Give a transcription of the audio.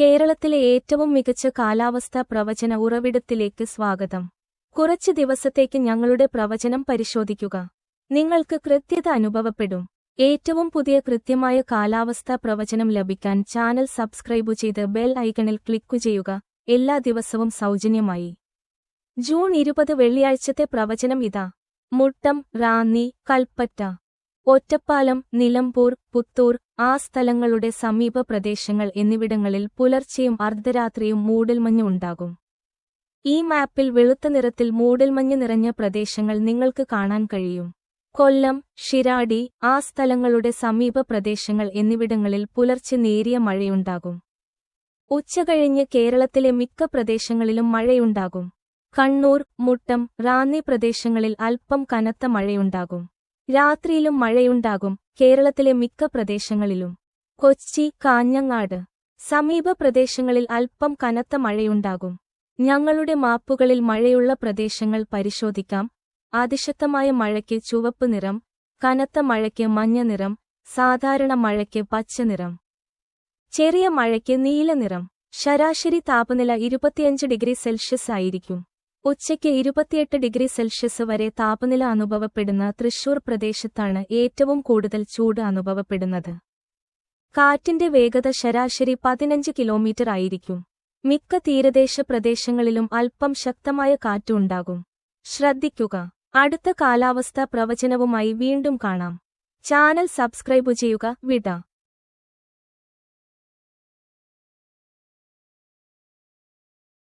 കേരളത്തിലെ ഏറ്റവും മികച്ച കാലാവസ്ഥാ പ്രവചന ഉറവിടത്തിലേക്ക് സ്വാഗതം. കുറച്ച് ദിവസത്തേക്ക് ഞങ്ങളുടെ പ്രവചനം പരിശോധിക്കുക. നിങ്ങൾക്ക് കൃത്യത അനുഭവപ്പെടും. ഏറ്റവും പുതിയ കൃത്യമായ കാലാവസ്ഥാ പ്രവചനം ലഭിക്കാൻ ചാനൽ സബ്സ്ക്രൈബ് ചെയ്ത് ബെൽ ഐക്കണിൽ ക്ലിക്കു ചെയ്യുക. എല്ലാ ദിവസവും സൗജന്യമായി. ജൂൺ 20 വെള്ളിയാഴ്ചത്തെ പ്രവചനം ഇതാ. മുട്ടം, റാന്നി, കൽപ്പറ്റ, ഒറ്റപ്പാലം, നിലമ്പൂർ, പുത്തൂർ, ആ സ്ഥലങ്ങളുടെ സമീപ പ്രദേശങ്ങൾ എന്നിവിടങ്ങളിൽ പുലർച്ചെയും അർദ്ധരാത്രിയും മൂടൽമഞ്ഞ് ഉണ്ടാകും. ഈ മാപ്പിൽ വെളുത്ത നിറത്തിൽ മൂടൽമഞ്ഞ് നിറഞ്ഞ പ്രദേശങ്ങൾ നിങ്ങൾക്ക് കാണാൻ കഴിയും. കൊല്ലം, ഷിരാടി, ആ സ്ഥലങ്ങളുടെ സമീപ പ്രദേശങ്ങൾ എന്നിവിടങ്ങളിൽ പുലർച്ചെ നേരിയ മഴയുണ്ടാകും. ഉച്ചകഴിഞ്ഞ് കേരളത്തിലെ മിക്ക പ്രദേശങ്ങളിലും മഴയുണ്ടാകും. കണ്ണൂർ, മുട്ടം, റാന്നി പ്രദേശങ്ങളിൽ അല്പം കനത്ത മഴയുണ്ടാകും. രാത്രിയിലും മഴയുണ്ടാകും. കേരളത്തിലെ മിക്ക പ്രദേശങ്ങളിലും. കൊച്ചി, കാഞ്ഞങ്ങാട്, സമീപ പ്രദേശങ്ങളിൽ അല്പം കനത്ത മഴയുണ്ടാകും. ഞങ്ങളുടെ മാപ്പുകളിൽ മഴയുള്ള പ്രദേശങ്ങൾ പരിശോധിക്കാം. അതിശക്തമായ മഴയ്ക്ക് ചുവപ്പ് നിറം, കനത്ത മഴയ്ക്ക് മഞ്ഞ നിറം, സാധാരണ മഴയ്ക്ക് പച്ച നിറം, ചെറിയ മഴയ്ക്ക് നീല നിറം. ശരാശരി താപനില 25 ഡിഗ്രി സെൽഷ്യസ് ആയിരിക്കും. ഉച്ചയ്ക്ക് 28 ഡിഗ്രി സെൽഷ്യസ് വരെ താപനില അനുഭവപ്പെടുന്ന തൃശൂർ പ്രദേശത്താണ് ഏറ്റവും കൂടുതൽ ചൂട് അനുഭവപ്പെടുന്നത്. കാറ്റിന്റെ വേഗത ശരാശരി 15 കിലോമീറ്റർ ആയിരിക്കും. മിക്ക തീരദേശ പ്രദേശങ്ങളിലും അല്പം ശക്തമായ കാറ്റ് ഉണ്ടാകും. ശ്രദ്ധിക്കുക. അടുത്ത കാലാവസ്ഥാ പ്രവചനവുമായി വീണ്ടും കാണാം. ചാനൽ സബ്സ്ക്രൈബ് ചെയ്യുക. വിട.